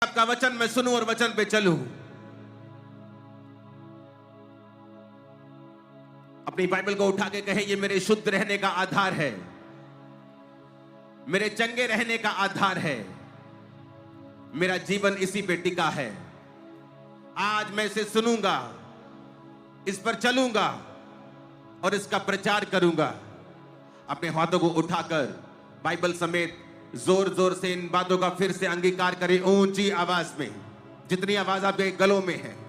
आपका वचन मैं सुनूं और वचन पे चलूं। अपनी बाइबल को उठा के कहें, ये मेरे शुद्ध रहने का आधार है, मेरे चंगे रहने का आधार है, मेरा जीवन इसी पे टिका है। आज मैं इसे सुनूंगा, इस पर चलूंगा और इसका प्रचार करूंगा। अपने हाथों को उठाकर बाइबल समेत जोर जोर से इन बातों का फिर से अंगीकार करें, ऊंची आवाज में, जितनी आवाज आपके गलों में है।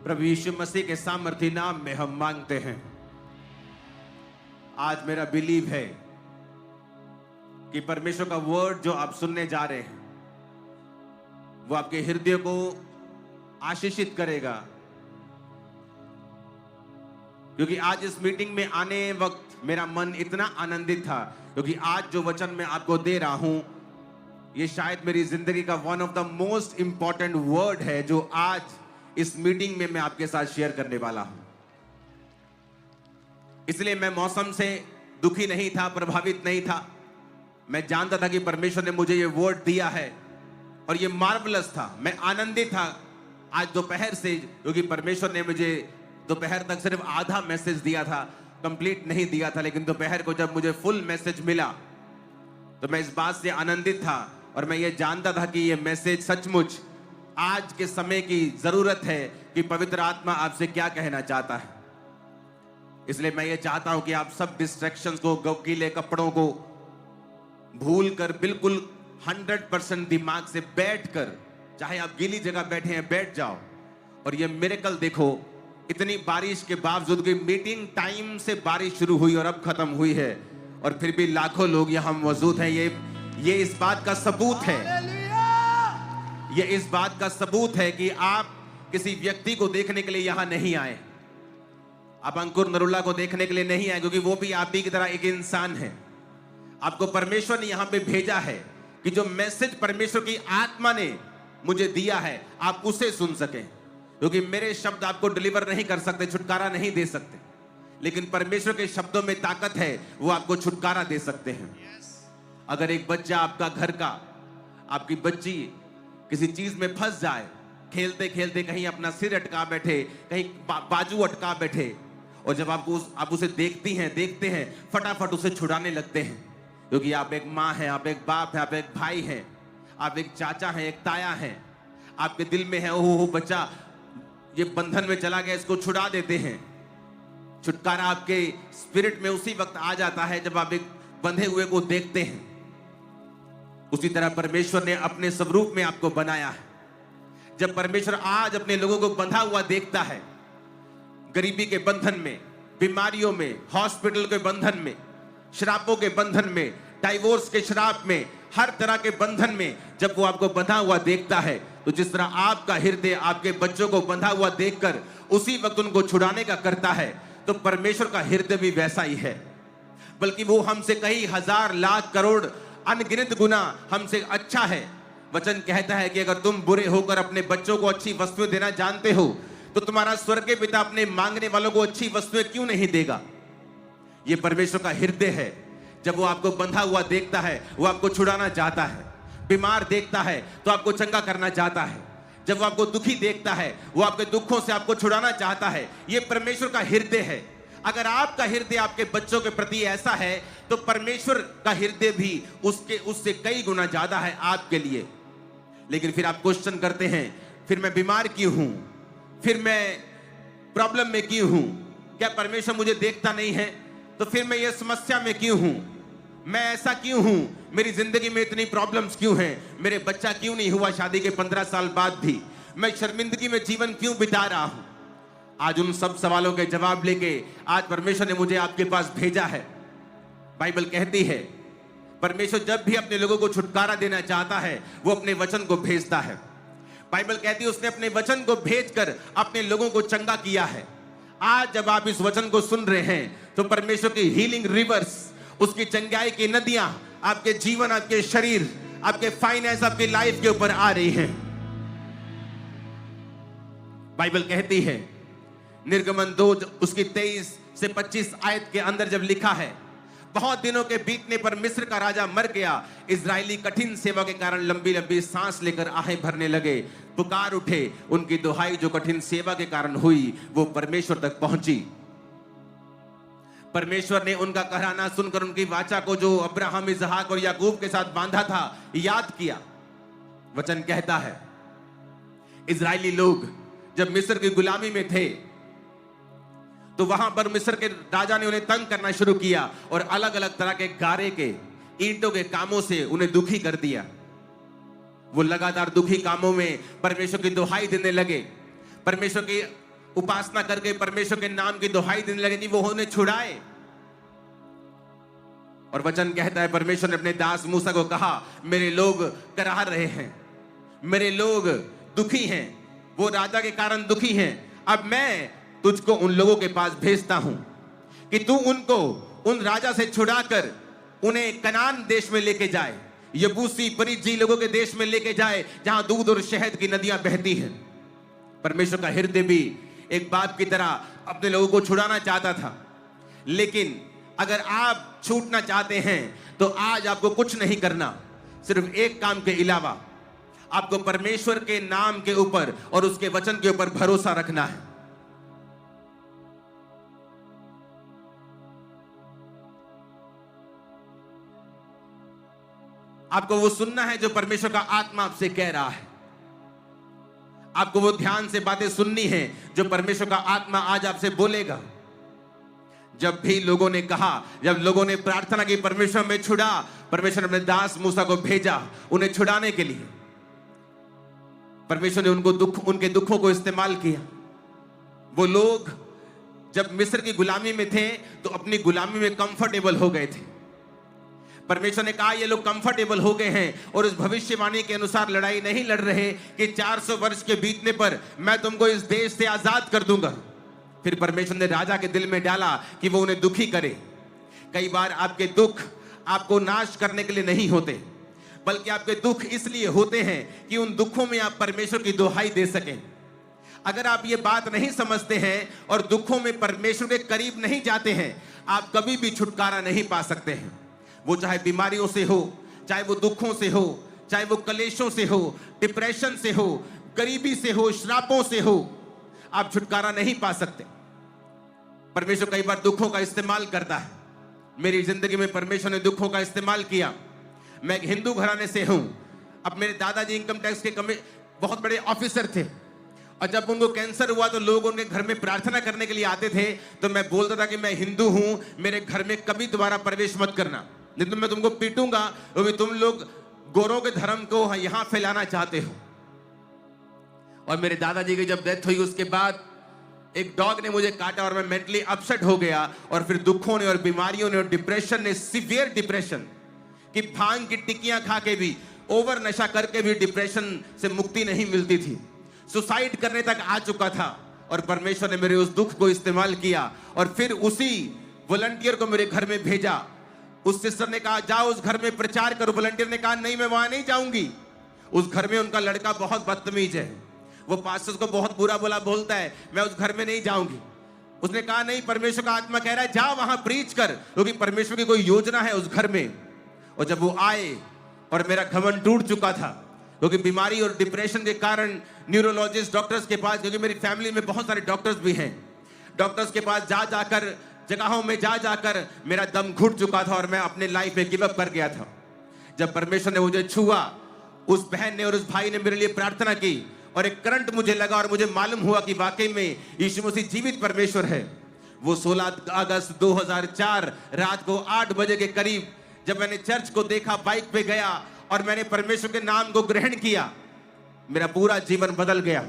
प्रभु यीशु मसीह के सामर्थी नाम में हम मांगते हैं। आज मेरा बिलीव है कि परमेश्वर का वर्ड जो आप सुनने जा रहे हैं वो आपके हृदय को आशीषित करेगा, क्योंकि आज इस मीटिंग में आने वक्त मेरा मन इतना आनंदित था, क्योंकि आज जो वचन मैं आपको दे रहा हूं ये शायद मेरी जिंदगी का one of the most important word है जो आज इस मीटिंग में मैं आपके साथ शेयर करने वाला हूं। इसलिए मैं मौसम से दुखी नहीं था, प्रभावित नहीं था। मैं जानता था कि परमेश्वर ने मुझे ये वर्ड दिया है और ये मार्वलस था। मैं आनंदित था आज दोपहर से, क्योंकि परमेश्वर ने मुझे दोपहर तक सिर्फ आधा मैसेज दिया था, कंप्लीट नहीं दिया था, लेकिन दोपहर को जब मुझे फुल मैसेज मिला तो मैं इस बात से आनंदित था और मैं ये जानता था कि ये मैसेज सचमुच आज के समय की जरूरत है कि पवित्र आत्मा आपसे क्या कहना चाहता है। इसलिए मैं ये चाहता हूं कि आप सब डिस्ट्रैक्शंस को, गीले कपड़ों को भूल कर बिल्कुल 100% दिमाग से बैठकर, चाहे आप गीली जगह बैठे हैं बैठ जाओ और ये मिरेकल देखो। इतनी बारिश के बावजूद की मीटिंग टाइम से बारिश शुरू हुई और अब खत्म हुई है और फिर भी लाखों लोग यहां मौजूद हैं। ये इस बात का सबूत है, ये इस बात का सबूत है कि आप किसी व्यक्ति को देखने के लिए यहां नहीं आए, आप अंकुर नरुला को देखने के लिए नहीं आए, क्योंकि वो भी आप ही की तरह एक इंसान है। आपको परमेश्वर ने यहां पे भेजा है कि जो मैसेज परमेश्वर की आत्मा ने मुझे दिया है आप उसे सुन सकें, क्योंकि मेरे शब्द आपको डिलीवर नहीं कर सकते, छुटकारा नहीं दे सकते, लेकिन परमेश्वर के शब्दों में ताकत है, वो आपको छुटकारा दे सकते हैं। अगर एक बच्चा आपका घर का, आपकी बच्ची किसी चीज में फंस जाए, खेलते खेलते कहीं अपना सिर अटका बैठे, कहीं बाजू अटका बैठे, और जब आप उसे देखते हैं फटाफट उसे छुड़ाने लगते हैं, क्योंकि आप एक माँ हैं, आप एक बाप हैं, आप एक भाई हैं, आप एक चाचा हैं, एक ताया हैं, आपके दिल में है ओहो बच्चा ये बंधन में चला गया, इसको छुड़ा देते हैं। छुटकारा आपके स्पिरिट में उसी वक्त आ जाता है जब आप एक बंधे हुए को देखते हैं। उसी तरह परमेश्वर ने अपने स्वरूप में आपको बनाया है। जब परमेश्वर आज अपने लोगों को बंधा हुआ देखता है, गरीबी के बंधन में, बीमारियों में, हॉस्पिटल के बंधन में, श्रापों के बंधन में, डाइवोर्स के श्राप में, हर तरह के बंधन में जब वो आपको बंधा हुआ देखता है, तो जिस तरह आपका हृदय आपके बच्चों को बंधा हुआ देखकर उसी वक्त उनको छुड़ाने का करता है, तो परमेश्वर का हृदय भी वैसा ही है। बल्कि वो हमसे कई हजार लाख करोड़ अनगिनत गुना हमसे अच्छा है। वचन कहता है कि अगर तुम बुरे होकर अपने बच्चों को अच्छी वस्तुएं देना जानते हो, तो तुम्हारा स्वर्गीय पिता अपने मांगने वालों को अच्छी वस्तुएं क्यों नहीं देगा? यह परमेश्वर का हृदय है। जब वो आपको बंधा हुआ देखता है, वो आपको छुड़ाना चाहता है। बीमार देखता है तो आपको चंगा करना चाहता है। जब वो आपको दुखी देखता है, वो आपके दुखों से आपको छुड़ाना चाहता है। यह परमेश्वर का हृदय है। अगर आपका हृदय आपके बच्चों के प्रति ऐसा है, तो परमेश्वर का हृदय भी उससे कई गुना ज्यादा है आपके लिए। लेकिन फिर आप क्वेश्चन करते हैं, फिर मैं बीमार क्यों हूं, फिर मैं प्रॉब्लम में क्यों हूं, क्या परमेश्वर मुझे देखता नहीं है? तो फिर मैं ये समस्या में क्यों हूं, मैं ऐसा क्यों हूं, मेरी जिंदगी में इतनी प्रॉब्लम्स क्यों हैं, मेरे बच्चा क्यों नहीं हुआ शादी के 15 साल बाद भी, मैं शर्मिंदगी में जीवन क्यों बिता रहा हूं? आज उन सब सवालों के जवाब लेके आज परमेश्वर ने मुझे आपके पास भेजा है। बाइबल कहती है परमेश्वर जब भी अपने लोगों को छुटकारा देना चाहता है, वो अपने वचन को भेजता है। बाइबल कहती है उसने अपने वचन को भेजकर अपने लोगों को चंगा किया है। आज जब आप इस वचन को सुन रहे हैं, तो परमेश्वर की हीलिंग रिवर्स, उसकी चंगाई की नदियां आपके जीवन, आपके शरीर, आपके फाइनेंस, आपकी लाइफ के ऊपर आ रही हैं। बाइबल कहती है निर्गमन 2 उसकी 23 से 25 आयत के अंदर जब लिखा है, बहुत दिनों के बीतने पर मिस्र का राजा मर गया। इजरायली कठिन सेवा के कारण लंबी लंबी सांस लेकर आहें भरने लगे, पुकार उठे। उनकी दुहाई जो कठिन सेवा के कारण हुई, वो परमेश्वर तक पहुंची। परमेश्वर ने उनका कहराना सुनकर उनकी वाचा को जो अब्राहम, इसहाक और याकूब के साथ बांधा था, याद किया। वचन कहता है इजरायली लोग जब मिस्र की गुलामी में थे, तो वहां पर मिस्र के राजा ने उन्हें तंग करना शुरू किया और अलग अलग तरह के गारे के, ईंटों के कामों से उन्हें दुखी कर दिया। वो लगातार दुखी कामों में परमेश्वर की दुहाई देने लगे, परमेश्वर की उपासना करके परमेश्वर के नाम की दुहाई देने लगे, नहीं वो उन्हें छुड़ाए। और वचन कहता है परमेश्वर ने अपने दास मूसा को कहा, मेरे लोग कराह रहे हैं, मेरे लोग दुखी हैं, वो राजा के कारण दुखी हैं। अब मैं तुझको उन लोगों के पास भेजता हूं कि तू उनको उन राजा से छुड़ाकर उन्हें कनान देश में लेके जाए, यबूसी परिज्जी लोगों के देश में लेके जाए, जहां दूध और शहद की नदियां बहती हैं। परमेश्वर का हृदय भी एक बाप की तरह अपने लोगों को छुड़ाना चाहता था। लेकिन अगर आप छूटना चाहते हैं, तो आज आपको कुछ नहीं करना, सिर्फ एक काम के अलावा आपको परमेश्वर के नाम के ऊपर और उसके वचन के ऊपर भरोसा रखना है। आपको वो सुनना है जो परमेश्वर का आत्मा आपसे कह रहा है। आपको वो ध्यान से बातें सुननी है जो परमेश्वर का आत्मा आज आपसे बोलेगा। जब भी लोगों ने कहा, जब लोगों ने प्रार्थना की परमेश्वर में छुड़ा, परमेश्वर ने अपने दास मूसा को भेजा उन्हें छुड़ाने के लिए। परमेश्वर ने उनके दुखों को इस्तेमाल किया। वो लोग जब मिस्र की गुलामी में थे, तो अपनी गुलामी में कंफर्टेबल हो गए थे। परमेश्वर ने कहा ये लोग कंफर्टेबल हो गए हैं और उस भविष्यवाणी के अनुसार लड़ाई नहीं लड़ रहे कि 400 वर्ष के बीतने पर मैं तुमको इस देश से आजाद कर दूंगा। फिर परमेश्वर ने राजा के दिल में डाला कि वो उन्हें दुखी करे। कई बार आपके दुख आपको नाश करने के लिए नहीं होते, बल्कि आपके दुख इसलिए होते हैं कि उन दुखों में आप परमेश्वर की दुहाई दे सकें। अगर आप ये बात नहीं समझते हैं और दुखों में परमेश्वर के करीब नहीं जाते हैं, आप कभी भी छुटकारा नहीं पा सकते हैं। वो चाहे बीमारियों से हो, चाहे वो दुखों से हो, चाहे वो कलेशों से हो, डिप्रेशन से हो, गरीबी से हो, श्रापों से हो, आप छुटकारा नहीं पा सकते। परमेश्वर कई बार दुखों का इस्तेमाल करता है। मेरी जिंदगी में परमेश्वर ने दुखों का इस्तेमाल किया। मैं एक हिंदू घराने से हूं। अब मेरे दादाजी इनकम टैक्स के बहुत बड़े ऑफिसर थे, और जब उनको कैंसर हुआ तो लोग उनके घर में प्रार्थना करने के लिए आते थे। तो मैं बोलता था कि मैं हिंदू हूं, मेरे घर में कभी दोबारा प्रवेश मत करना, नहीं तो मैं तुमको पीटूंगा, क्योंकि तुम लोग गोरों के धर्म को यहां फैलाना चाहते हो। और मेरे दादाजी की जब डेथ हुई, उसके बाद एक डॉग ने मुझे काटा और मैं मेंटली अपसेट हो गया। और फिर दुखों ने और बीमारियों ने और डिप्रेशन ने, सीवियर डिप्रेशन, कि भांग की टिक्कियां खा के भी, ओवर नशा करके भी डिप्रेशन से मुक्ति नहीं मिलती थी, सुसाइड करने तक आ चुका था। और परमेश्वर ने मेरे उस दुख को इस्तेमाल किया और फिर उसी वॉलंटियर को मेरे घर में भेजा। उस सिस्टर ने कहा जाओ उस घर में प्रचार करो। वॉलंटियर ने कहा नहीं, मैं वहां नहीं जाऊंगी। उस घर में उनका लड़का बहुत बदतमीज है, वो पास्टर को बहुत बुरा बुला बोलता है, मैं उस घर में नहीं जाऊंगी। उसने कहा नहीं, परमेश्वर का आत्मा कह रहा है जा वहां प्रीच कर, क्योंकि परमेश्वर की कोई योजना है उस घर में। और जब वो आए और मेरा घमंड टूट चुका था, क्योंकि बीमारी और डिप्रेशन के कारण न्यूरोलॉजिस्ट डॉक्टर्स के पास, क्योंकि मेरी फैमिली में बहुत सारे डॉक्टर्स भी हैं, डॉक्टर्स के पास जा जाकर, जगहों में जा जाकर मेरा दम घुट चुका था और मैं अपने लाइफ में गिव अप कर गया था। जब परमेश्वर ने मुझे छुआ, उस बहन ने और उस भाई ने मेरे लिए प्रार्थना की और एक करंट मुझे लगा और मुझे मालूम हुआ कि वाकई में यीशु मसीह जीवित परमेश्वर है। वो 16 अगस्त 2004 रात को 8 बजे के करीब जब मैंने चर्च को देखा, बाइक पे गया और मैंने परमेश्वर के नाम को ग्रहण किया, मेरा पूरा जीवन बदल गया।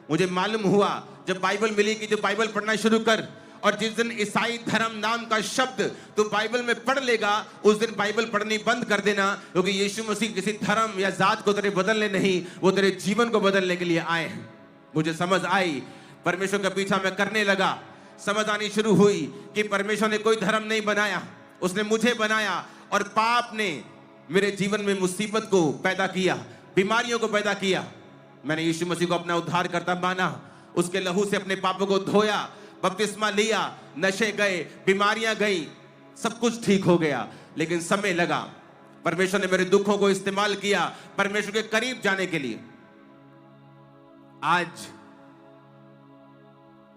मुझे मालूम हुआ जब बाइबल मिली कि जो बाइबल पढ़ना शुरू कर, और जिस दिन ईसाई धर्म नाम का शब्द तो बाइबल में पढ़ लेगा, उस दिन बाइबल पढ़नी बंद कर देना, क्योंकि यीशु मसीह किसी धर्म या जात को तेरे बदलने नहीं, वो तेरे जीवन को बदलने के लिए आए हैं। मुझे समझ आई, परमेश्वर का पीछा मैं करने लगा। समझ आनी शुरू हुई कि परमेश्वर ने कोई धर्म नहीं बनाया, उसने मुझे बनाया। और पाप ने मेरे जीवन में मुसीबत को पैदा किया, बीमारियों को पैदा किया। मैंने यीशु मसीह को अपना उद्धारकर्ता माना, उसके लहू से अपने पापों को धोया, बपतिस्मा लिया, नशे गए, बीमारियां गई, सब कुछ ठीक हो गया। लेकिन समय लगा। परमेश्वर ने मेरे दुखों को इस्तेमाल किया परमेश्वर के करीब जाने के लिए। आज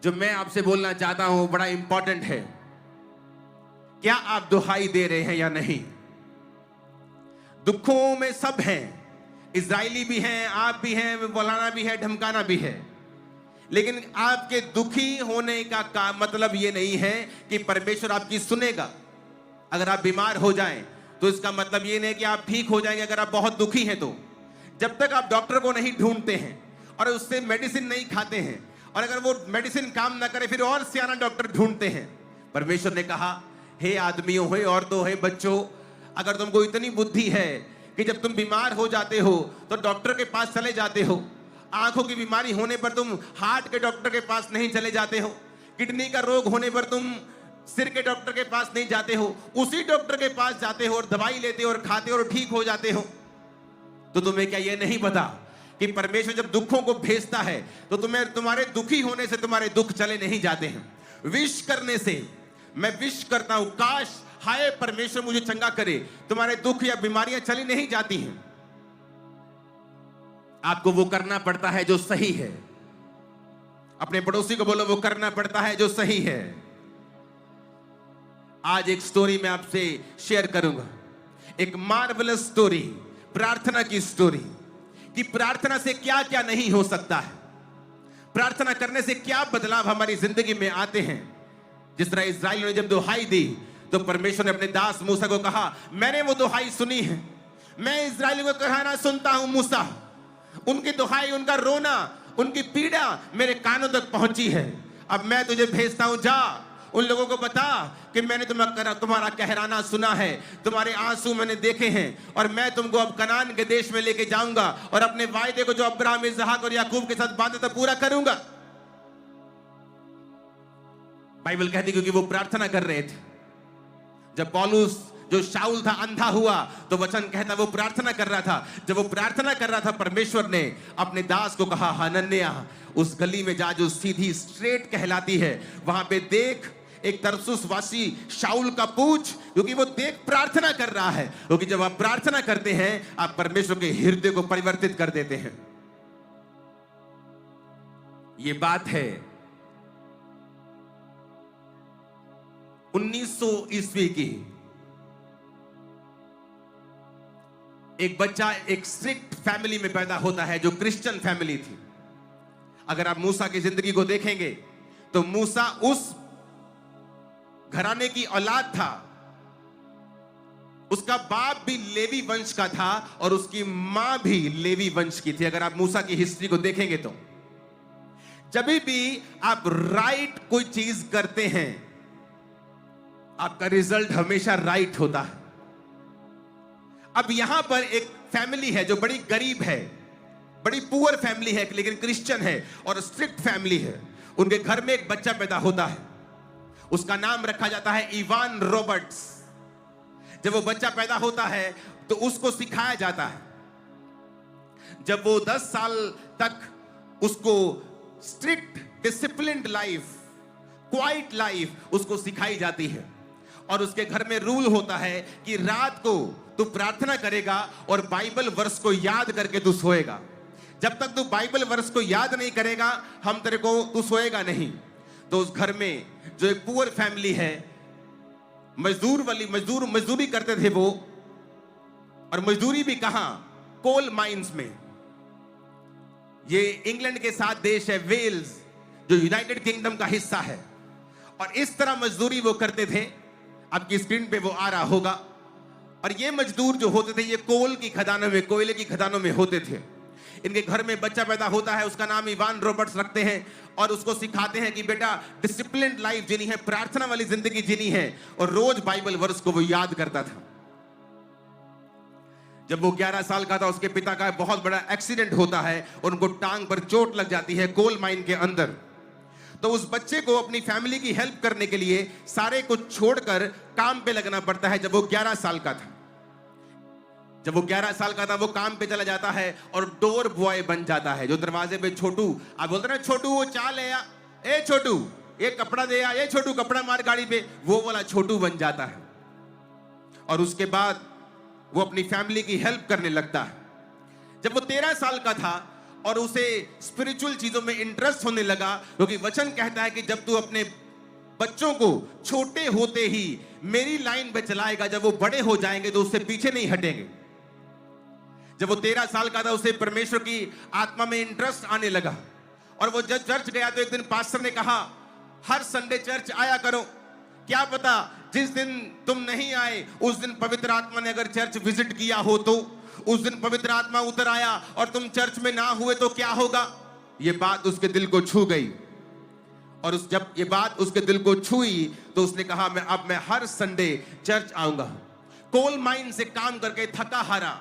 जो मैं आपसे बोलना चाहता हूं बड़ा इंपॉर्टेंट है। क्या आप दुहाई दे रहे हैं या नहीं? दुखों में सब हैं, इजरायली भी हैं, आप भी हैं, बोलाना भी है, धमकाना भी है। लेकिन आपके दुखी होने का मतलब यह नहीं है कि परमेश्वर आपकी सुनेगा। अगर आप बीमार हो जाएं तो इसका मतलब यह नहीं कि आप ठीक हो जाएंगे। अगर आप बहुत दुखी हैं तो जब तक आप डॉक्टर को नहीं ढूंढते हैं और उससे मेडिसिन नहीं खाते हैं, और अगर वो मेडिसिन काम ना करे फिर और सियाना डॉक्टर ढूंढते हैं। परमेश्वर ने कहा, हे आदमियों, हे औरतों, हे बच्चों, अगर तुमको इतनी बुद्धि है कि जब तुम बीमार हो जाते हो तो डॉक्टर के पास चले जाते हो, आंखों की बीमारी होने पर तुम हार्ट के डॉक्टर के पास नहीं चले जाते हो, किडनी का रोग होने पर तुम सिर के डॉक्टर के पास नहीं जाते हो, उसी डॉक्टर के पास जाते हो और दवाई लेते हो और खाते हो और ठीक हो जाते हो। तो तुम्हें क्या यह नहीं पता कि परमेश्वर जब दुखों को भेजता है तो तुम्हें तुम्हारे दुखी होने से तुम्हारे दुख चले नहीं जाते हैं। विश करने से मैं विश करता हूं, काश हाय परमेश्वर मुझे चंगा करे, तुम्हारे दुख या बीमारियां चली नहीं जाती हैं। आपको वो करना पड़ता है जो सही है। अपने पड़ोसी को बोलो, वो करना पड़ता है जो सही है। आज एक स्टोरी मैं आपसे शेयर करूंगा, एक मार्वलस स्टोरी, प्रार्थना की स्टोरी, कि प्रार्थना से क्या क्या नहीं हो सकता है, प्रार्थना करने से क्या बदलाव हमारी जिंदगी में आते हैं। जिस तरह इस्राएल ने जब दुहाई दी तो परमेश्वर ने अपने दास मूसा को कहा, मैंने वो दुहाई सुनी है, मैं इस्राएलियों को कहना सुनता हूं मूसा, उनकी दुहाई, उनका रोना, उनकी पीड़ा मेरे कानों तक पहुंची है। अब मैं तुझे भेजता हूं, जा उन लोगों को बता कि मैंने तुम्हारा कहराना सुना है, तुम्हारे आंसू मैंने देखे हैं, और मैं तुमको अब कनान के देश में लेके जाऊंगा और अपने वायदे को जो अब्राहम, इसहाक और याकूब के साथ बांधा था पूरा करूंगा। बाइबल कहती क्योंकि वो प्रार्थना कर रहे थे। जब पौलुस जो शाऊल था अंधा हुआ तो वचन कहता वो प्रार्थना कर रहा था। जब वो प्रार्थना कर रहा था परमेश्वर ने अपने दास को कहा, हनन्याह उस गली में जा जो सीधी स्ट्रेट कहलाती है, वहां पे देख एक तरसुस वासी शाऊल का पूछ, क्योंकि वो देख प्रार्थना कर रहा है। क्योंकि जब आप प्रार्थना करते हैं आप परमेश्वर के हृदय को परिवर्तित कर देते हैं। ये बात है 1900 ईस्वी की। एक बच्चा एक स्ट्रिक्ट फैमिली में पैदा होता है जो क्रिश्चियन फैमिली थी। अगर आप मूसा की जिंदगी को देखेंगे तो मूसा उस घराने की औलाद था, उसका बाप भी लेवी वंश का था और उसकी मां भी लेवी वंश की थी। अगर आप मूसा की हिस्ट्री को देखेंगे तो जब भी आप राइट कोई चीज करते हैं आपका रिजल्ट हमेशा राइट होता है। अब यहां पर एक फैमिली है जो बड़ी गरीब है, बड़ी पुअर फैमिली है, लेकिन क्रिश्चियन है और स्ट्रिक्ट फैमिली है। उनके घर में एक बच्चा पैदा होता है, उसका नाम रखा जाता है इवान रॉबर्ट्स। जब वो बच्चा पैदा होता है तो उसको सिखाया जाता है। जब वो 10 साल तक उसको strict disciplined life, quite life उसको सिखाई जाती है। और उसके घर में रूल होता है कि रात को तू प्रार्थना करेगा और बाइबल वर्स को याद करके तू सोएगा। जब तक तू बाइबल वर्स को याद नहीं करेगा तू सोएगा नहीं। तो उस घर में जो एक पुअर फैमिली है, मजदूरी करते थे वो, और मजदूरी भी कहां, कोल माइंस में। ये इंग्लैंड के साथ देश है वेल्स, जो यूनाइटेड किंगडम का हिस्सा है। और इस तरह मजदूरी वो करते थे, आपकी स्क्रीन पे वो आ रहा होगा। और ये मजदूर जो होते थे ये कोयले की खदानों में होते थे। इनके घर में बच्चा पैदा होता है, उसका नाम इवान रॉबर्ट्स रखते हैं और उसको सिखाते हैं कि बेटा डिसिप्लिन्ड लाइफ जीनी है, प्रार्थना वाली जिंदगी जीनी है। और रोज बाइबल वर्स को वो याद करता था। जब वो 11 साल का था उसके पिता का बहुत बड़ा एक्सीडेंट होता है, उनको टांग पर चोट लग जाती है कोल माइन के अंदर। तो उस बच्चे को अपनी फैमिली की हेल्प करने के लिए सारे कुछ छोड़कर काम पे लगना पड़ता है। जब वो 11 साल का था वो काम पे चला जाता है और डोर बॉय बन जाता है। जो दरवाजे पे छोटू, आप बोलते ना छोटू वो चाल है या ए छोटू ये कपड़ा दे या ए छोटू कपड़ा मार गाड़ी पे, वो वाला छोटू बन जाता है। और उसके बाद वो अपनी फैमिली की हेल्प करने लगता है। जब वो 13 साल का था और उसे स्पिरिचुअल चीजों में इंटरेस्ट होने लगा, क्योंकि वचन कहता है कि जब तू अपने बच्चों को छोटे होते ही मेरी लाइन पे चलाएगा, जब वो बड़े हो जाएंगे तो उससे पीछे नहीं हटेंगे। जब वो 13 साल का था उसे परमेश्वर की आत्मा में इंटरेस्ट आने लगा और वो जब चर्च गया तो एक दिन पास्टर ने कहा हर संडे चर्च आया करो, क्या पता जिस दिन तुम नहीं आए उस दिन पवित्र आत्मा ने अगर चर्च विजिट किया हो तो उस दिन पवित्र आत्मा उतर आया और तुम चर्च में ना हुए तो क्या होगा। ये बात उसके दिल को छू गई और जब ये बात उसके दिल को छुई तो उसने कहा मैं हर संडे चर्च आऊंगा। कोल माइन से काम करके थका हारा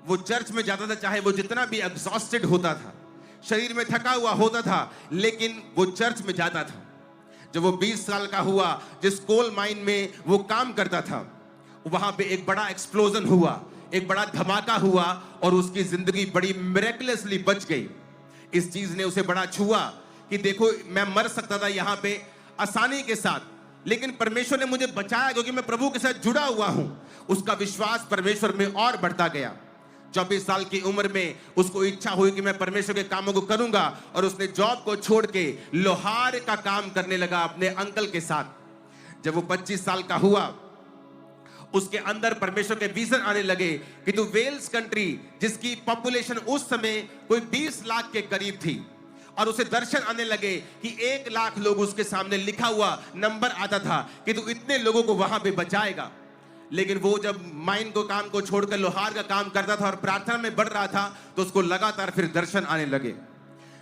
वो चर्च में जाता था, चाहे वो जितना भी एग्जॉस्टेड होता था, शरीर में थका हुआ होता था, लेकिन वो चर्च में जाता था। जब वो 20 साल का हुआ, जिस कोल माइन में वो काम करता था, वहां पे एक बड़ा एक्सप्लोजन हुआ, एक बड़ा धमाका हुआ और उसकी जिंदगी बड़ी मिरेकलसली बच गई। इस चीज ने उसे बड़ा छुआ कि देखो मैं मर सकता था यहां पे आसानी के साथ, लेकिन परमेश्वर ने मुझे बचाया क्योंकि मैं प्रभु के साथ जुड़ा हुआ हूं। उसका विश्वास परमेश्वर में और बढ़ता गया। 24 साल की उम्र में उसको इच्छा हुई कि मैं परमेश्वर के कामों को करूंगा और उसने जॉब को छोड़ के लोहार का काम करने लगा अपने अंकल के साथ। जब वो 25 साल का हुआ उसके अंदर परमेश्वर के विजन आने लगे कि तू वेल्स कंट्री जिसकी पॉपुलेशन उस समय कोई 20 लाख के करीब थी और उसे दर्शन आने लगे कि 1 लाख लोग उसके सामने लिखा हुआ नंबर आता था कि तू इतने लोगों को वहां पे बचाएगा। लेकिन वो जब माइन को काम को छोड़कर लोहार का काम करता था और प्रार्थना में बढ़ रहा था तो उसको लगातार फिर दर्शन आने लगे।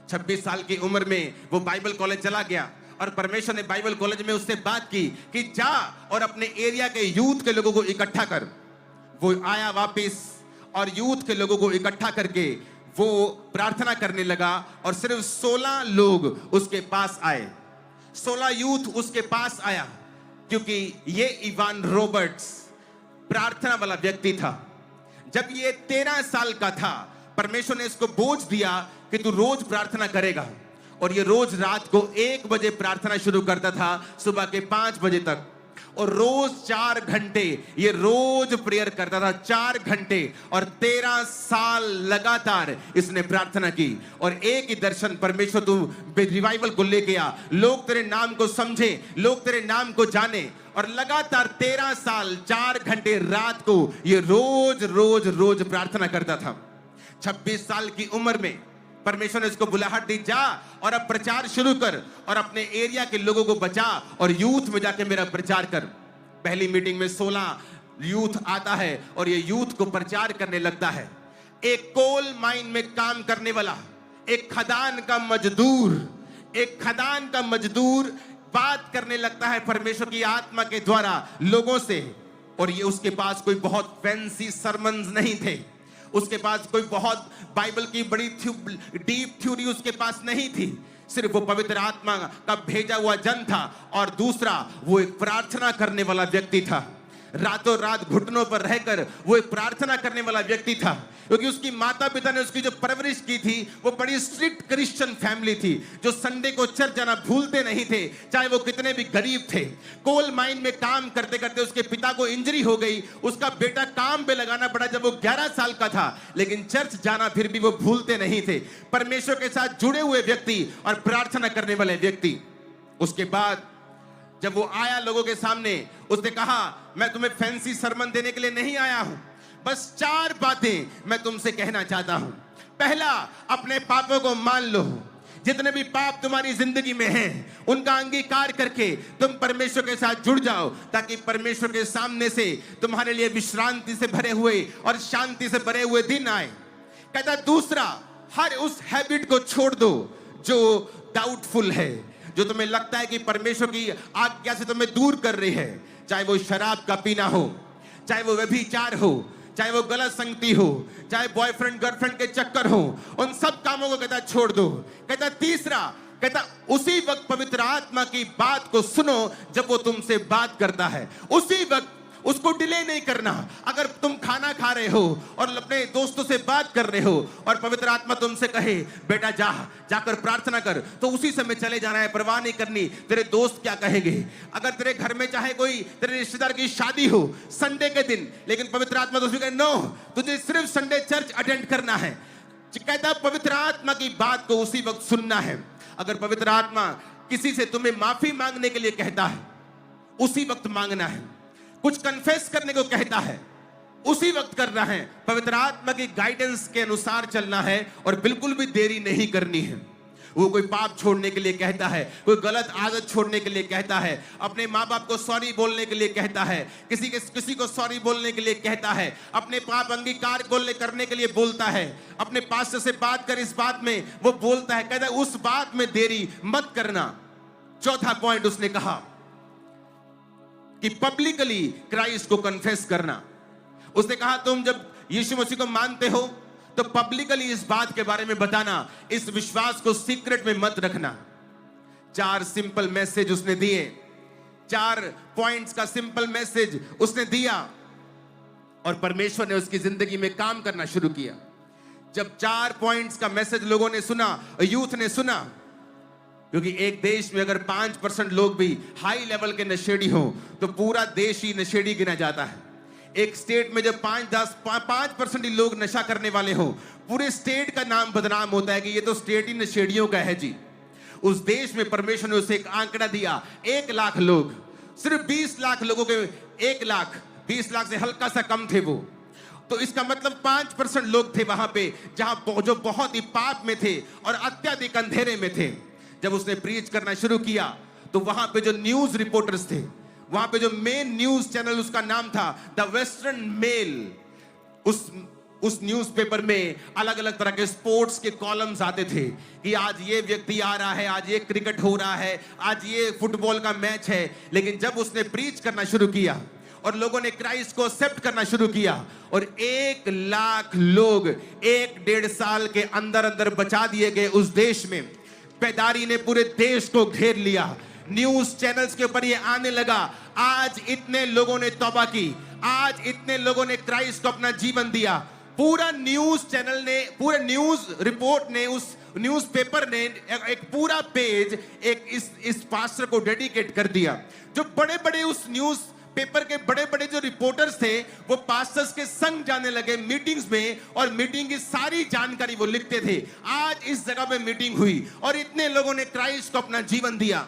26 साल की उम्र में वो बाइबल कॉलेज चला गया और परमेश्वर ने बाइबल कॉलेज में उससे बात की कि जा और अपने एरिया के यूथ के लोगों को इकट्ठा कर। वो आया वापस और यूथ के लोगों को इकट्ठा करके वो प्रार्थना करने लगा और सिर्फ 16 लोग उसके पास आए, 16 यूथ उसके पास आया, क्योंकि ये इवान रॉबर्ट्स प्रार्थना वाला व्यक्ति था। जब ये 13 साल का था परमेश्वर ने इसको बोझ दिया कि तू रोज प्रार्थना करेगा और ये रोज रात को 1 बजे प्रार्थना शुरू करता था, सुबह के 5 बजे तक, और रोज 4 घंटे ये रोज प्रेयर करता था, 4 घंटे, और 13 साल लगातार इसने प्रार्थना की। और एक ही दर्शन परमेश्वर तू रिवाइवल को लेके आ, लोग तेरे नाम को समझे, लोग तेरे नाम को जाने। और लगातार 13 साल 4 घंटे रात को ये रोज रोज रोज प्रार्थना करता था। 26 साल की उम्र में परमेश्वर ने इसको बुलाहट दी, जा और अब प्रचार शुरू कर और अपने एरिया के लोगों को बचा और यूथ में जाके मेरा प्रचार कर। पहली मीटिंग में 16 यूथ आता है और ये यूथ को प्रचार करने लगता है। एक कोल माइन में काम करने वाला, एक खदान का मजदूर बात करने लगता है परमेश्वर की आत्मा के द्वारा लोगों से। और ये उसके पास कोई बहुत फैंसी सरमन्स नहीं थे, उसके पास कोई बहुत बाइबल की बड़ी डीप थ्योरी उसके पास नहीं थी। सिर्फ वो पवित्र आत्मा का भेजा हुआ जन था और दूसरा वो एक प्रार्थना करने वाला व्यक्ति था। रातों रात घुटनों पर रहकर वो एक प्रार्थना करने वाला व्यक्ति था, क्योंकि उसकी माता पिता ने उसकी जो परवरिश की थी वो बड़ी स्ट्रिक्ट क्रिश्चियन फैमिली थी, जो संडे को चर्च जाना भूलते नहीं थे, चाहे वो कितने भी गरीब थे। कोल माइन में काम करते करते उसके पिता को इंजरी हो गई, उसका बेटा काम पे लगाना पड़ा जब वो 11 साल का था, लेकिन चर्च जाना फिर भी वो भूलते नहीं थे। परमेश्वर के साथ जुड़े हुए व्यक्ति और प्रार्थना करने वाले व्यक्ति। उसके बाद जब वो आया लोगों के सामने, उसने कहा, मैं तुम्हें फैंसी सरमन देने के लिए नहीं आया हूं, बस 4 बातें मैं तुमसे कहना चाहता हूं। पहला, अपने पापों को मान लो। जितने भी पाप तुम्हारी जिंदगी में हैं, उनका अंगीकार करके तुम परमेश्वर के साथ जुड़ जाओ, ताकि परमेश्वर के सामने से तुम्हारे लिए विश्रांति से भरे हुए और शांति से भरे हुए दिन आए। कहता दूसरा, हर उस हैबिट को छोड़ दो जो डाउटफुल है, जो तुम्हें लगता है कि परमेश्वर की आज्ञा से तुम्हें दूर कर रही है, चाहे वो शराब का पीना हो, चाहे वो व्यभिचार हो, चाहे वो गलत संगति हो, चाहे बॉयफ्रेंड गर्लफ्रेंड के चक्कर हो, उन सब कामों को कहता छोड़ दो। कहता तीसरा, कहता उसी वक्त पवित्र आत्मा की बात को सुनो जब वो तुमसे बात करता है, उसी वक्त उसको डिले नहीं करना। अगर तुम खाना खा रहे हो और अपने दोस्तों से बात कर रहे हो और पवित्र आत्मा तुमसे कहे बेटा जाकर प्रार्थना कर, तो उसी समय चले जाना है, परवाह नहीं करनी तेरे दोस्त क्या कहेंगे। अगर तेरे घर में चाहे कोई तेरे रिश्तेदार की शादी हो संडे के दिन, लेकिन पवित्र आत्मा तो कहे नो, तुझे सिर्फ संडे चर्च अटेंड करना है। कहता पवित्र आत्मा की बात को उसी वक्त सुनना है। अगर पवित्र आत्मा किसी से तुम्हें माफी मांगने के लिए कहता है, उसी वक्त मांगना है। कुछ कन्फेस करने को कहता है, उसी वक्त करना है। पवित्र आत्मा की गाइडेंस के अनुसार चलना है और बिल्कुल भी देरी नहीं करनी है। वो कोई पाप छोड़ने के लिए कहता है, कोई गलत आदत छोड़ने के लिए कहता है, अपने माँ बाप को सॉरी बोलने के लिए कहता है, किसी को सॉरी बोलने के लिए कहता है, अपने पाप अंगीकार करने के लिए बोलता है, अपने पास्टर से बात कर इस बात में वो बोलता है। कहता है उस बात में देरी मत करना। चौथा पॉइंट उसने कहा कि पब्लिकली क्राइस्ट को कन्फेस करना। उसने कहा तुम जब यीशु मसीह को मानते हो तो पब्लिकली इस बात के बारे में बताना, इस विश्वास को सीक्रेट में मत रखना। 4 सिंपल मैसेज उसने दिए, 4 पॉइंट्स का सिंपल मैसेज उसने दिया और परमेश्वर ने उसकी जिंदगी में काम करना शुरू किया। जब 4 पॉइंट्स का मैसेज लोगों ने सुना, यूथ ने सुना, क्योंकि एक देश में अगर 5% लोग भी हाई लेवल के नशेड़ी हो तो पूरा देश ही नशेड़ी गिना जाता है। एक स्टेट में जब 5% ही लोग नशा करने वाले हो, पूरे स्टेट का नाम बदनाम होता है कि ये तो स्टेट ही नशेड़ियों का है जी। उस देश में परमेश्वर ने उसे एक आंकड़ा दिया, 1 लाख लोग, सिर्फ 20 लाख लोगों के 1 लाख, 20 लाख से हल्का सा कम थे वो। तो इसका मतलब 5% लोग थे वहां पे जहां जो बहुत ही पाप में थे और अत्यधिक अंधेरे में थे। जब उसने प्रीच करना शुरू किया तो वहां पे जो न्यूज रिपोर्टर्स थे, वहां पे जो मेन न्यूज चैनल उसका नाम था द वेस्टर्न मेल, उस न्यूज़पेपर में अलग अलग तरह के स्पोर्ट्स के कॉलम्स आते थे कि आज ये व्यक्ति आ रहा है, आज ये क्रिकेट हो रहा है, आज ये फुटबॉल का मैच है। लेकिन जब उसने प्रीच करना शुरू किया और लोगों ने क्राइस्ट को एक्सेप्ट करना शुरू किया और 1 लाख लोग 1-1.5 साल के अंदर अंदर बचा दिए गए उस देश में। बेदारी ने पूरे देश को घेर लिया, न्यूज चैनल्स के ऊपर ये आने लगा, आज इतने लोगों ने तौबा की, आज इतने लोगों ने क्राइस्ट को अपना जीवन दिया। पूरा न्यूज चैनल ने, पूरे न्यूज रिपोर्ट ने, उस न्यूज़पेपर ने एक पूरा पेज इस पास्टर को डेडिकेट कर दिया। जो बड़े बड़े उस न्यूज पेपर के बड़े बड़े जो रिपोर्टर्स थे वो पास्टर्स के संग जाने लगे मीटिंग्स में और मीटिंग की सारी जानकारी वो लिखते थे। आज इस जगह पे मीटिंग हुई और इतने लोगों ने क्राइस्ट को अपना जीवन दिया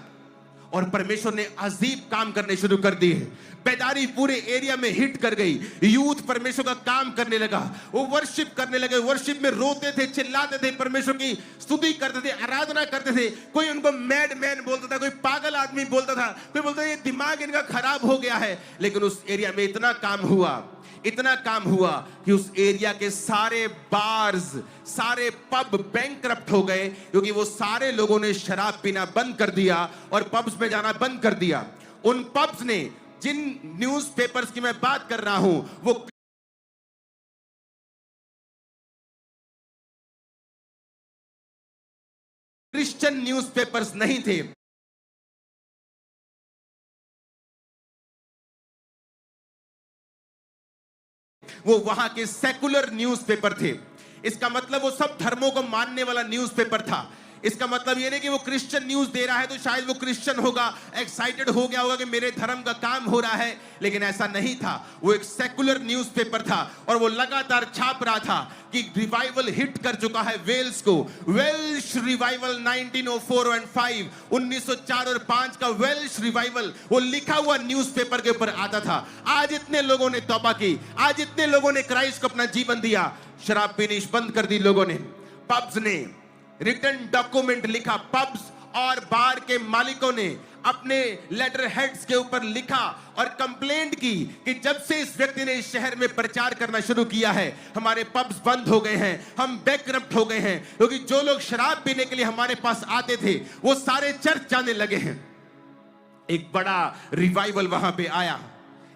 और परमेश्वर ने अजीब काम करने शुरू कर दिए। बेदारी पूरे एरिया में हिट कर गई, यूथ परमेश्वर का काम करने लगा, वो वर्शिप करने लगे, वर्शिप में रोते थे, चिल्लाते थे, परमेश्वर की स्तुति करते थे, आराधना करते थे। कोई उनको मैड मैन बोलता था, कोई पागल आदमी बोलता था, कोई बोलता था ये दिमाग इनका खराब हो गया है। लेकिन उस एरिया में इतना काम हुआ कि उस एरिया के सारे बार्स, सारे पब बैंकरप्ट हो गए, क्योंकि वो सारे लोगों ने शराब पीना बंद कर दिया और पब्स में जाना बंद कर दिया। उन पब्स ने, जिन न्यूज़पेपर्स की मैं बात कर रहा हूं, वो क्रिश्चियन न्यूज़पेपर्स नहीं थे। वो वहां के सेकुलर न्यूज़पेपर थे। इसका मतलब वो सब धर्मों को मानने वाला न्यूज़पेपर था। इसका मतलब ये नहीं कि वो क्रिश्चियन न्यूज़ दे रहा है तो शायद वो क्रिश्चियन होगा, एक्साइटेड हो गया होगा कि मेरे धर्म का काम हो रहा है, लेकिन ऐसा नहीं था। वो एक सेकुलर न्यूज़पेपर था और वो लगातार छाप रहा था कि रिवाइवल हिट कर चुका है वेल्स को। वेल्श रिवाइवल 1904 और 5, 1904 और 5 का वेल्श रिवाइवल वो लिखा हुआ न्यूज़पेपर के ऊपर आता था। आज इतने लोगों ने तौबा की, आज इतने लोगों ने क्राइस्ट को अपना जीवन दिया, शराब पीनी बंद कर दी लोगों ने। पब्स ने रिटन डॉक्यूमेंट लिखा, पब्स और बार के मालिकों ने अपने लेटर हेड्स के ऊपर लिखा और कंप्लेंट की कि जब से इस व्यक्ति ने इस शहर में प्रचार करना शुरू किया है, हमारे पब्स बंद हो गए हैं, हम बैंकरप्ट हो गए हैं, क्योंकि जो लोग शराब पीने के लिए हमारे पास आते थे वो सारे चर्च जाने लगे हैं। एक बड़ा रिवाइवल वहां पे आया,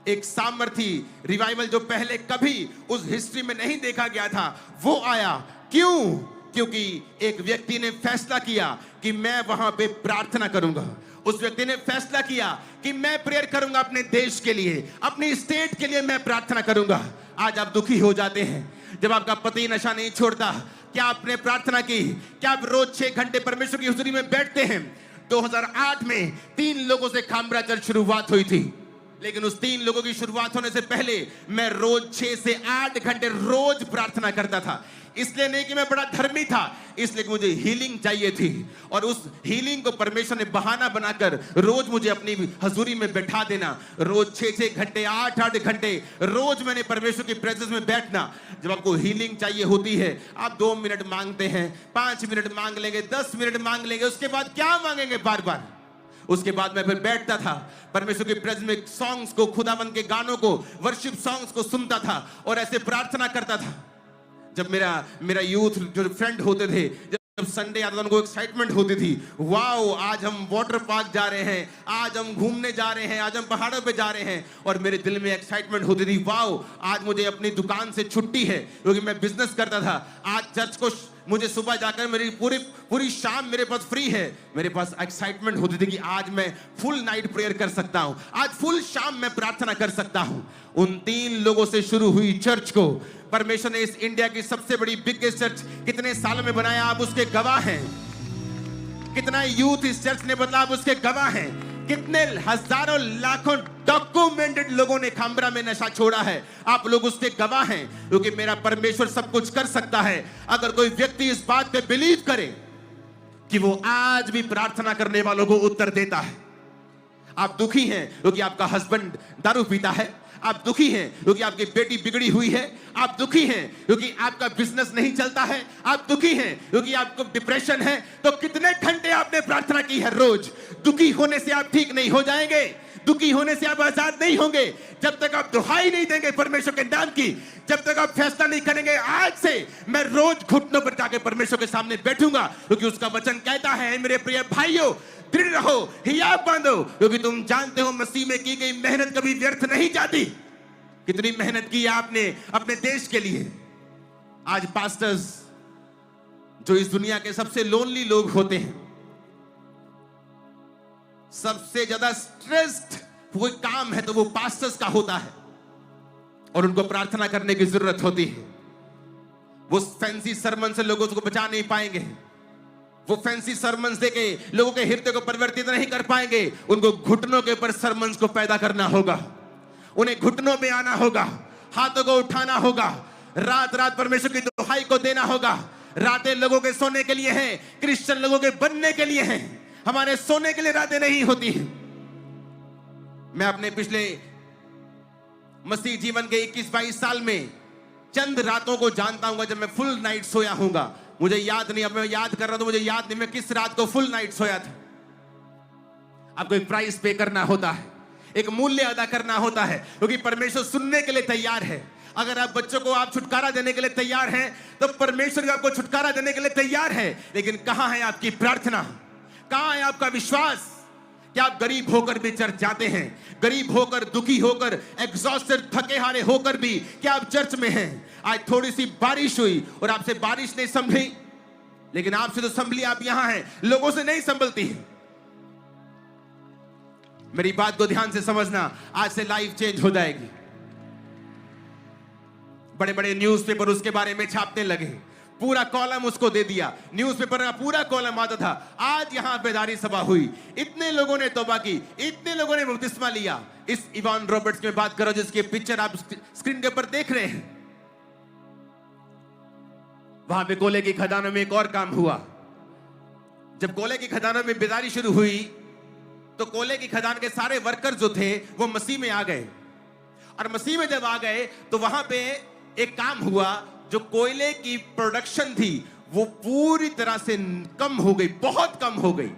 एक सामर्थी रिवाइवल जो पहले कभी उस हिस्ट्री में नहीं देखा गया था, वो आया। क्यों? क्योंकि एक व्यक्ति ने फैसला किया कि मैं वहां पे प्रार्थना करूंगा। उस व्यक्ति ने फैसला किया कि मैं प्रेयर करूंगा अपने देश के लिए, अपनी स्टेट के लिए मैं प्रार्थना करूंगा। आज आप दुखी हो जाते हैं जब आपका पति नशा नहीं छोड़ता। क्या आपने प्रार्थना की? क्या आप रोज 6 घंटे परमेश्वर की हुजूरी में बैठते हैं? 2008 में 3 लोगों से खामरा चर्च शुरुआत हुई थी, लेकिन उस 3 लोगों की शुरुआत होने से पहले मैं रोज 6 से 8 घंटे रोज प्रार्थना करता था। इसलिए नहीं कि मैं बड़ा धर्मी था, इसलिए कि मुझे हीलिंग चाहिए थी, और उस हीलिंग को परमेश्वर ने बहाना बनाकर रोज मुझे अपनी हजूरी में बैठा देना। रोज 6-6 घंटे, 8-8 घंटे रोज मैंने परमेश्वर की प्रेजेंस में बैठना। जब आपको हीलिंग चाहिए होती है, आप 2 मिनट मांगते हैं, 5 मिनट मांग लेंगे, 10 मिनट मांग लेंगे, उसके बाद क्या मांगेंगे बार बार? उसके बाद मैं फिर बैठता था परमेश्वर की प्रेजेंस में, सॉन्ग्स को, खुदावंद के गानों को, वर्शिप सॉन्ग्स को सुनता था और ऐसे प्रार्थना करता था। जब मेरा यूथ जो फ्रेंड होते थे, जब संडे आता था, उनको एक्साइटमेंट होती थी, वाओ आज हम वाटर पार्क जा रहे हैं, आज हम घूमने जा रहे हैं, आज हम पहाड़ों पे जा रहे हैं। और मेरे दिल में एक्साइटमेंट होती थी, वाओ आज मुझे अपनी दुकान से छुट्टी है, क्योंकि मैं बिजनेस करता था। आज चर्च को मुझे सुबह जाकर मेरी पूरी शाम मेरे पास फ्री है। मेरे पास एक्साइटमेंट होती थी कि आज मैं फुल नाइट प्रेयर कर सकता हूं, आज फुल शाम मैं प्रार्थना कर सकता हूं। उन 3 लोगों से शुरू हुई चर्च को परमेश्वर ने इस इंडिया की सबसे बड़ी बिगेस्ट चर्च कितने सालों में बनाया, आप उसके गवाह हैं। कितना यूथ इस चर्च ने बदला, आप उसके गवाह हैं। कितने हजारों लाखों डॉक्यूमेंटेड लोगों ने खामरा में नशा छोड़ा है, आप लोग उसके गवाह हैं। क्योंकि मेरा परमेश्वर सब कुछ कर सकता है अगर कोई व्यक्ति इस बात पे बिलीव करे कि वो आज भी प्रार्थना करने वालों को उत्तर देता है। आप दुखी हैं क्योंकि आपका हस्बैंड दारू पीता है, आप दुखी हैं क्योंकि आपकी बेटी बिगड़ी हुई है, आप दुखी हैं क्योंकि आपका बिजनेस नहीं चलता है, आप दुखी हैं क्योंकि आपको डिप्रेशन है। तो कितने घंटे आपने प्रार्थना की है रोज? दुखी होने से आप ठीक नहीं हो जाएंगे, दुखी होने से आप आजाद नहीं होंगे। जब तक आप दुहाई नहीं देंगे परमेश्वर के नाम की, जब तक आप फैसला नहीं करेंगे आज से मैं रोज घुटनों पर जाके परमेश्वर के सामने बैठूंगा, क्योंकि उसका वचन कहता है, मेरे प्रिय भाइयों दृढ़ रहो, हियाव बांधो, क्योंकि तुम जानते हो मसीह में की गई मेहनत कभी व्यर्थ नहीं जाती। कितनी मेहनत की आपने अपने देश के लिए। आज पास्टर्स जो इस दुनिया के सबसे लोनली लोग होते हैं, सबसे ज्यादा स्ट्रेस्ड कोई काम है तो वो पास्टर्स का होता है, और उनको प्रार्थना करने की जरूरत होती है। वो फैंसी सरमन से लोगों को बचा नहीं पाएंगे, वो फैंसी सरमन्स देके लोगों के हृदय को परिवर्तित नहीं कर पाएंगे। उनको घुटनों के ऊपर सरमन्स को पैदा करना होगा, उन्हें घुटनों पे आना होगा, हाथों को उठाना होगा, रात रात परमेश्वर की दुहाई को देना होगा। रातें लोगों के सोने के लिए हैं, क्रिश्चियन लोगों के बनने के लिए हैं, हमारे सोने के लिए रातें नहीं होती हैं। मैं अपने पिछले मसीह जीवन के 21-22 साल में चंद रातों को जानता हूं जब मैं फुल नाइट सोया हूंगा। मुझे याद नहीं, अब मैं याद कर रहा हूं तो मुझे याद नहीं मैं किस रात को फुल नाइट सोया था। आपको एक प्राइस पे करना होता है, एक मूल्य अदा करना होता है, क्योंकि परमेश्वर सुनने के लिए तैयार है। अगर आप बच्चों को आप छुटकारा देने के लिए तैयार हैं तो परमेश्वर आपको छुटकारा देने के लिए तैयार है। लेकिन कहां है आपकी प्रार्थना? कहां है आपका विश्वास? क्या आप गरीब होकर भी चर्च जाते हैं? गरीब होकर, दुखी होकर, एग्जॉस्टेड, थके हारे होकर भी क्या आप चर्च में हैं? आज थोड़ी सी बारिश हुई और आपसे बारिश नहीं संभली, लेकिन आपसे तो संभली, आप यहां हैं, लोगों से नहीं संभलती है। मेरी बात को ध्यान से समझना, आज से लाइफ चेंज हो जाएगी। बड़े बड़े न्यूज़पेपर उसके बारे में छापने लगे, पूरा कॉलम उसको दे दिया, न्यूज़पेपर का पूरा कॉलम आता था। आज यहां बेदारी सभा हुई, इतने लोगों ने तौबा की, इतने लोगों ने बपतिस्मा लिया। इस इवान रॉबर्ट्स में बात करो जिसकी पिक्चर आप स्क्रीन के ऊपर देख रहे हैं। वहां पे कोयले की खदानों में एक और काम हुआ। जब कोयले की खदानों में बेदारी शुरू हुई तो कोयले की खदान के सारे वर्कर जो थे वो मसीह में आ गए, और मसीह में जब आ गए तो वहां पे एक काम हुआ, जो कोयले की प्रोडक्शन थी वो पूरी तरह से कम हो गई, बहुत कम हो गई।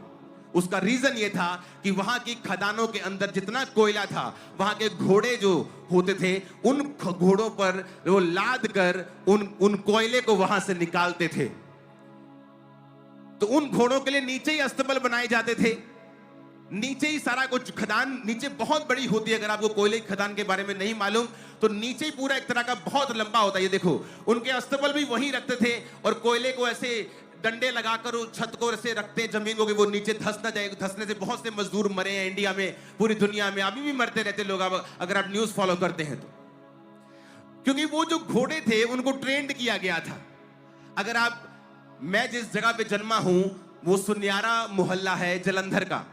उसका रीजन ये था कि वहां की खदानों के अंदर जितना कोयला था, वहां के घोड़े जो होते थे उन घोड़ों पर वो लाद कर उन कोयले को वहां से निकालते थे। तो उन घोड़ों के लिए नीचे ही अस्तबल बनाए जाते थे, नीचे ही सारा कुछ। खदान नीचे बहुत बड़ी होती है, अगर आपको कोयले की खदान के बारे में नहीं मालूम तो नीचे ही पूरा एक तरह का बहुत लंबा होता है। ये देखो, उनके अस्तबल भी वहीं रखते थे और कोयले को ऐसे डंडे लगाकर छत को ऐसे रखते जमीन को कि वो नीचे धंस ना जाए। धंसने से बहुत से मजदूर मरे हैं इंडिया में, पूरी दुनिया में अभी भी मरते रहते लोग, अगर आप न्यूज फॉलो करते हैं तो। क्योंकि वो जो घोड़े थे उनको ट्रेंड किया गया था। अगर आप, मैं जिस जगह पे जन्मा हूं वो सुनियारा मोहल्ला है जलंधर का,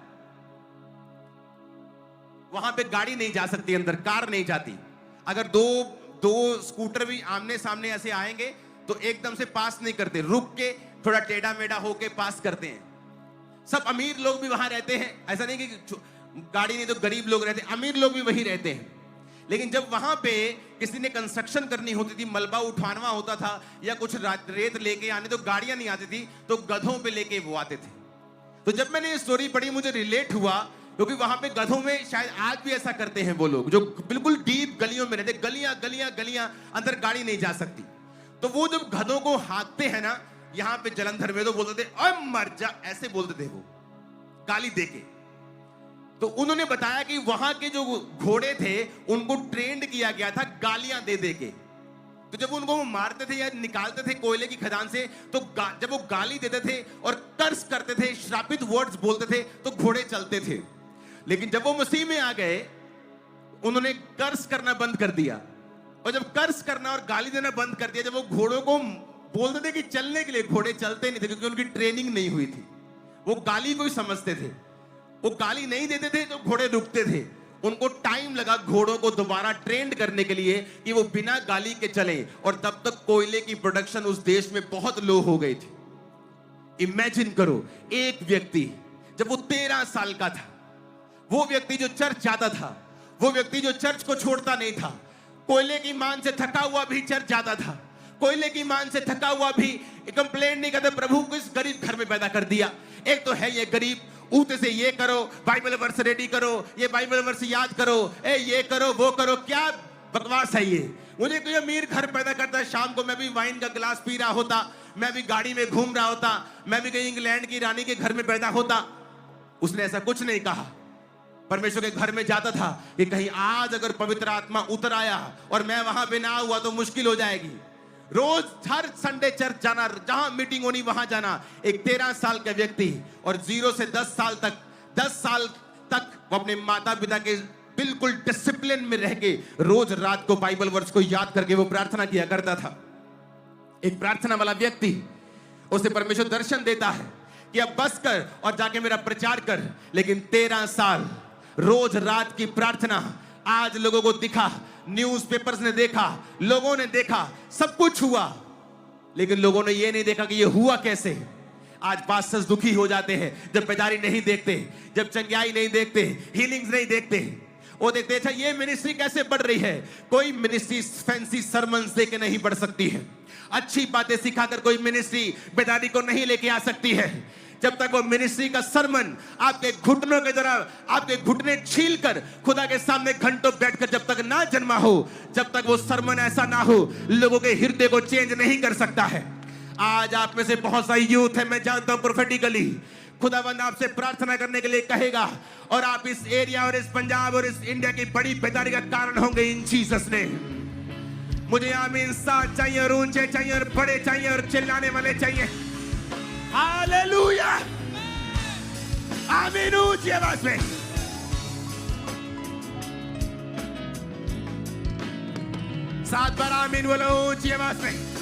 वहां पे गाड़ी नहीं जा सकती अंदर, कार नहीं जाती। अगर दो स्कूटर भी आमने सामने ऐसे आएंगे तो एकदम से पास नहीं करते, रुक के थोड़ा टेढ़ा मेढ़ा होके पास करते हैं। सब अमीर लोग भी वहां रहते हैं, ऐसा नहीं कि गाड़ी नहीं तो गरीब लोग रहते, अमीर लोग भी वहीं रहते हैं। लेकिन जब वहां पे किसी ने कंस्ट्रक्शन करनी होती थी, मलबा उठाना होता था या कुछ रेत लेके आने, तो गाड़ियां नहीं आती थी तो गधों पे लेके वो आते थे। तो जब मैंने ये स्टोरी पढ़ी मुझे रिलेट हुआ, क्योंकि वहां पे गधों में शायद आज भी ऐसा करते हैं वो लोग जो बिल्कुल डीप गलियों में रहते, गलियां अंदर गाड़ी नहीं जा सकती। तो वो जब गधों को हाँकते हैं ना यहां पे जलंधर में, तो बोलते थे ओए मर जा, ऐसे बोलते थे वो गाली देके। तो उन्होंने बताया कि वहां के जो घोड़े थे उनको ट्रेंड किया गया था गालियां दे दे के। तो जब उनको वो मारते थे या निकालते थे कोयले की खदान से, तो जब वो गाली देते थे और कर्स करते थे, श्रापित वर्ड्स बोलते थे, तो घोड़े चलते थे। लेकिन जब वो मसीह में आ गए उन्होंने कर्स करना बंद कर दिया, और जब कर्स करना और गाली देना बंद कर दिया, जब वो घोड़ों को बोलते थे कि चलने के लिए, घोड़े चलते नहीं थे क्योंकि उनकी ट्रेनिंग नहीं हुई थी। वो गाली को ही समझते थे, वो गाली नहीं देते थे तो घोड़े रुकते थे। उनको टाइम लगा घोड़ों को दोबारा ट्रेंड करने के लिए कि वो बिना गाली के चले, और तब तक कोयले की प्रोडक्शन उस देश में बहुत लो हो गई थी। इमेजिन करो, एक व्यक्ति जब वो 13 साल का था, वो व्यक्ति जो चर्च जाता था, वो व्यक्ति जो चर्च को छोड़ता नहीं था, कोयले की मान से थका हुआ भी चर्च जाता था, कोयले की मान से थका हुआ भी कंप्लेंट नहीं करता, प्रभु को इस गरीब घर में पैदा कर दिया। एक तो है ये गरीब, ऊते से ये करो, बाइबल वर्स रेडी करो, ये बाइबल वर्स याद करो, ये करो वो करो, क्या बकवास है ये। मुझे कोई अमीर घर पैदा करता है, शाम को मैं भी वाइन का गिलास पी रहा होता, मैं भी गाड़ी में घूम रहा होता, मैं भी कहीं इंग्लैंड की रानी के घर में पैदा होता। उसने ऐसा कुछ नहीं कहा। परमेश्वर के घर में जाता था कि कहीं आज अगर पवित्र आत्मा उतर आया और मैं वहां पे ना हुआ तो मुश्किल हो जाएगी। रोज हर संडे चर्च जाना, जहां मीटिंग होनी वहां जाना। एक 13 साल का व्यक्ति, और 0 से 10 साल तक वो अपने माता पिता के बिल्कुल डिसिप्लिन में रह के रोज रात को बाइबल वर्स को याद करके वो प्रार्थना किया करता था। एक प्रार्थना वाला व्यक्ति, उसे परमेश्वर दर्शन देता है कि अब बस कर और जाके मेरा प्रचार कर। लेकिन 13 साल रोज रात की प्रार्थना, आज लोगों को दिखा, न्यूज़पेपर्स ने देखा, लोगों ने देखा, सब कुछ हुआ, लेकिन लोगों ने ये नहीं देखा कि ये हुआ कैसे। आज पास्टर्स दुखी हो जाते हैं जब बेदारी नहीं देखते, जब चंगाई नहीं देखते, हीलिंग्स नहीं देखते। वो देखते अच्छा ये मिनिस्ट्री कैसे बढ़ रही है। कोई मिनिस्ट्री फैंसी सरमन्स देके नहीं बढ़ सकती है, अच्छी बातें सिखाकर कोई मिनिस्ट्री बेदारी को नहीं लेके आ सकती है। जब तक वो मिनिस्ट्री का सरमन आपके घुटनों के तरह, आपके घुटने छील कर खुदा के सामने घंटों बैठकर जब तक ना जन्मा हो, जब तक वो सरमन ऐसा ना हो, लोगों के हृदय को चेंज नहीं कर सकता है। आज आप में से बहुत सारी यूथ है, मैं जानता हूं प्रोफेटिकली खुदावंद आपसे प्रार्थना करने के लिए कहेगा, और आप इस एरिया और इस पंजाब और इस इंडिया की बड़ी बेदारी का कारण होंगे इन जीसस ने। मुझे आमीन साथ चाहिए और ऊंचे चाहिए और बड़े चाहिए और चिल्लाने वाले चाहिए। हालेलुया, आमीन ऊंची आवाज में। सात बार आमीन बोलो ऊंची आवाज में।